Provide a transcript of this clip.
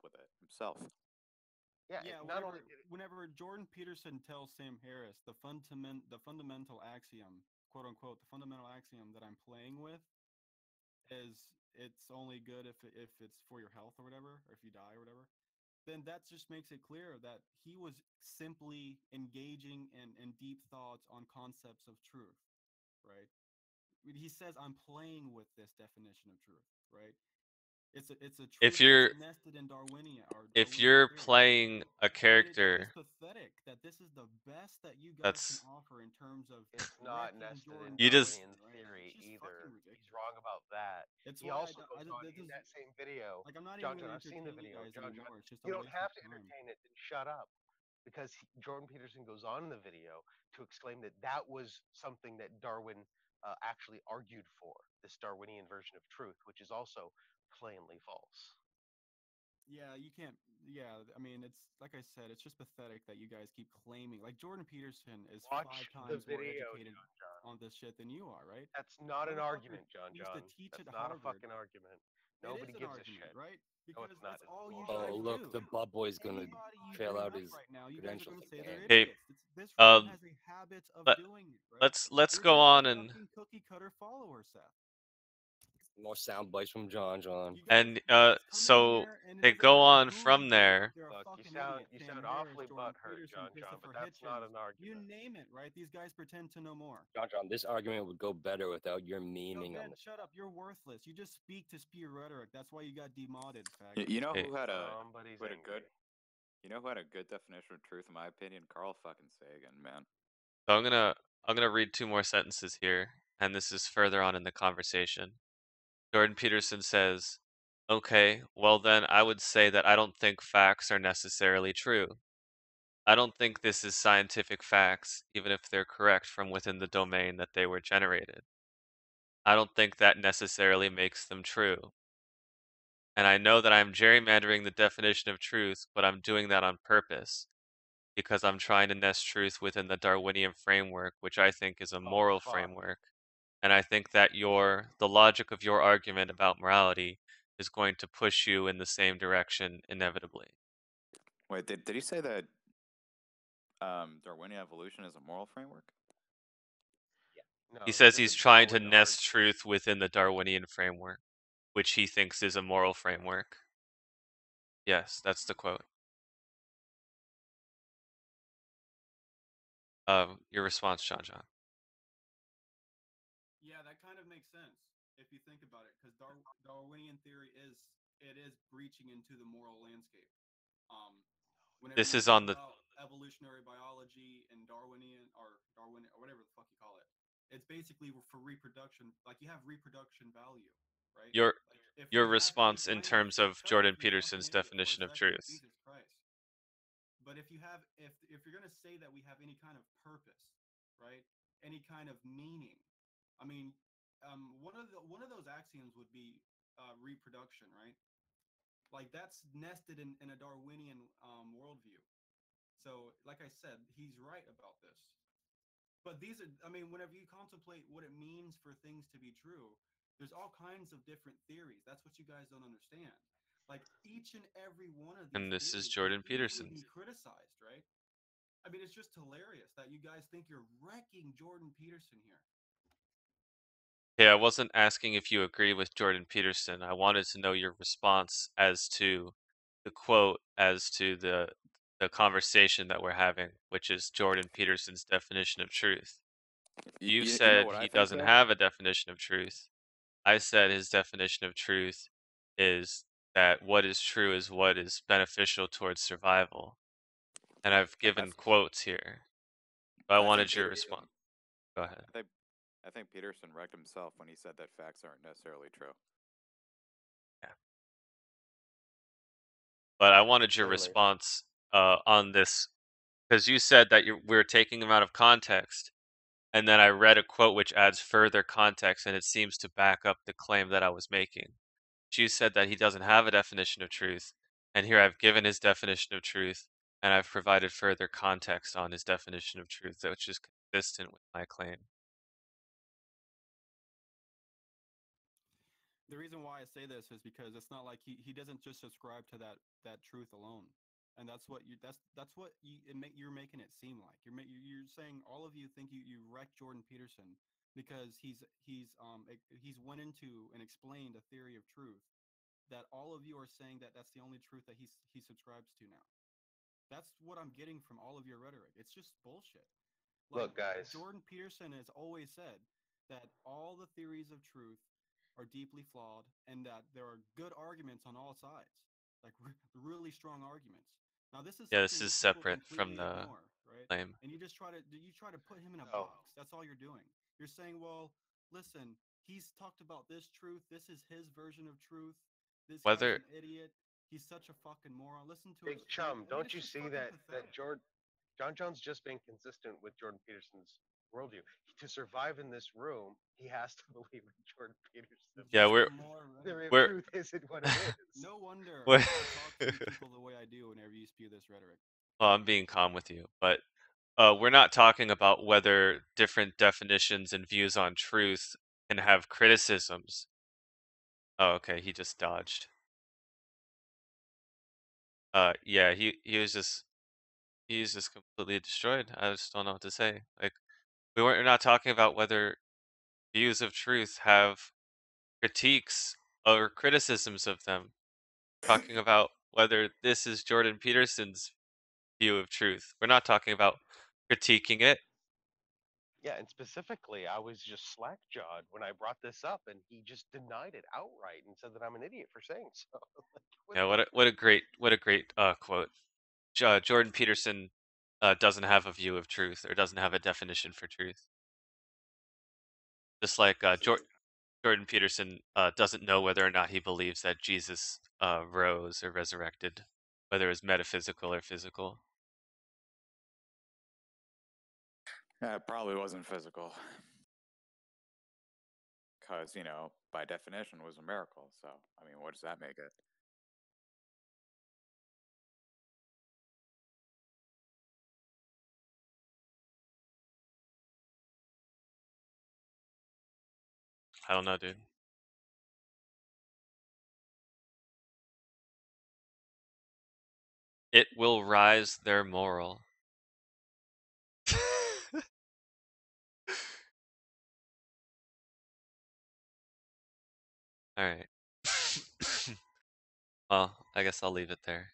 with it himself. Yeah, Yeah, not only did whenever Jordan Peterson tells Sam Harris the fundamental axiom, quote unquote, the fundamental axiom that I'm playing with is it's only good if it's for your health or whatever, or if you die or whatever, then that just makes it clear that he was simply engaging in deep thoughts on concepts of truth, right? He says I'm playing with this definition of truth, right? It's a If truth that's you're nested in if Darwinian you're theory. playing a I mean, it's character just pathetic that this is the best that you guys can that's offer in terms of it's not wrecking nested in Jordan you just Peterson, Darwinian right? It's theory just fucking either. He's ridiculous. wrong about that. It's He why also goes on this in is that same video. like I'm not even John gonna John, I've seen the entertain you video. guys John John, anymore. It's just a you don't waste of have to time. entertain it. Then shut up. Because Jordan Peterson goes on in the video to exclaim that that was something that Darwin actually argued for, this Darwinian version of truth, which is also plainly false. Yeah, you can't. Yeah, I mean, it's like I said, it's just pathetic that you guys keep claiming. Like Jordan Peterson is five Watch the times more video, educated John John. on this shit than you are, right? That's not an Motherfucker argument, John used to John. teach at That's not a Harvard. fucking argument. It is Nobody an gives a argument, shit. right? No, Because it's not. that's It's all you bullshit. guys Oh, look, do. the Bob boy's gonna Anybody you trail bring out up his right now, you guys are credentials gonna say they're again. hey, idiots. This room has a habit of let, doing it, right? let's You're go just a on and fucking cookie cutter follower, Seth. More sound bites from JonJon. You guys, come in so here, and it they doesn't go matter on who you from bring up. there. They're a Look, fucking idiot. you Sam sound Harris, awfully Jordan butthurt, Peterson, John John, but Christopher that's not Hitchens. an You argument. name it, right? These guys pretend to know more. JonJon, this argument would go better without your Yo, memeing on Ben, the. shut up. You're worthless. You just speak to spew rhetoric. That's why you got demodded, You, faggot. you know Hey, Somebody's who had a angry. good you know who had a good definition of truth in my opinion? Carl fucking Sagan, man. so I'm gonna read two more sentences here, and this is further on in the conversation. Jordan Peterson says, "Okay, well then I would say that I don't think facts are necessarily true. I don't think this is scientific facts, even if they're correct from within the domain that they were generated. I don't think that necessarily makes them true. And I know that I'm gerrymandering the definition of truth, but I'm doing that on purpose because I'm trying to nest truth within the Darwinian framework, which I think is a Oh moral fuck. framework. And I think that the logic of your argument about morality is going to push you in the same direction inevitably." Wait, did he say that Darwinian evolution is a moral framework? No, He he says said he's that trying to Darwin nest truth within the Darwinian framework, which he thinks is a moral framework. Yes, that's the quote. Your response, JonJon. Yeah, that kind of makes sense if you think about it, because Darwinian theory is breaching into the moral landscape. Um, Whenever This you is think on the about evolutionary biology and Darwin or whatever the fuck you call it, it's basically for reproduction. Like you have reproduction value, right? your Like if your you have any response in kind of terms of shut up, Jordan you fucking Peterson's idiot, for a definition of second, truth. Jesus Christ. But if you have if you're gonna say that we have any kind of purpose, right? Any kind of meaning, I mean, one of those axioms would be reproduction, right? Like that's nested in a Darwinian worldview. So, like I said, he's right about this. But these are, I mean, whenever you contemplate what it means for things to be true, there's all kinds of different theories. That's what you guys don't understand. Like each and every one of these And this is theories can Jordan easily Peterson. be criticized, right? I mean, it's just hilarious that you guys think you're wrecking Jordan Peterson here. Hey, I wasn't asking if you agree with Jordan Peterson. I wanted to know your response as to the quote, as to the conversation that we're having, which is Jordan Peterson's definition of truth. You You know said what I he think doesn't though? have a definition of truth. I said his definition of truth is that what is true is what is beneficial towards survival. And I've I, given quotes here. But I I think wanted your Peterson response. Go ahead. I think Peterson wrecked himself when he said that facts aren't necessarily true. Yeah. But I wanted your Clearly. response on this because you said that we're taking them out of context. And then I read a quote which adds further context, and it seems to back up the claim that I was making. You said that he doesn't have a definition of truth, and here I've given his definition of truth, and I've provided further context on his definition of truth, which is consistent with my claim. The reason why I say this is because it's not like he doesn't just subscribe to that truth alone, and that's what what you're making it seem like. You're saying all of you think you wrecked Jordan Peterson because he's went into and explained a theory of truth that all of you are saying that that's the only truth that he subscribes to now. That's what I'm getting from all of your rhetoric. It's just bullshit. Like Look, guys. Jordan Peterson has always said that all the theories of truth are deeply flawed and that there are good arguments on all sides, like really strong arguments. Now this is Yeah, this something is that people separate from completely the ignore, right? claim. And you try to put him in a No. box. That's all you're doing. You're saying, well, listen, he's talked about this truth. This is his version of truth. This guy's Whether an idiot. He's such a fucking moron. Listen to Big his tweet. Chum, I mean, don't it's you just see fucking that pathetic. JonJon's just being consistent with Jordan Peterson's worldview. To survive in this room, he has to believe in Jordan Peterson. Yeah, Just more. Theory of we're truth isn't what it is. No wonder we're I talk to you people the way I do whenever you spew this rhetoric. well, I'm being calm with you, but we're not talking about whether different definitions and views on truth can have criticisms. Oh, okay, he just dodged. Yeah, he's just completely destroyed. I just don't know what to say. Like, we're not talking about whether views of truth have critiques or criticisms of them. We're talking about whether this is Jordan Peterson's view of truth. We're not talking about critiquing it. Yeah, and specifically, I was just slack-jawed when I brought this up, and he just denied it outright and said that I'm an idiot for saying so. Yeah, what a great quote. Jordan Peterson doesn't have a view of truth or doesn't have a definition for truth. Just like Jordan Peterson doesn't know whether or not he believes that Jesus rose or resurrected, whether it was metaphysical or physical. Yeah, it probably wasn't physical. Because, by definition, was a miracle. So, I mean, what does that make it? I don't know, dude. It will rise their moral. All right. Well, I guess I'll leave it there.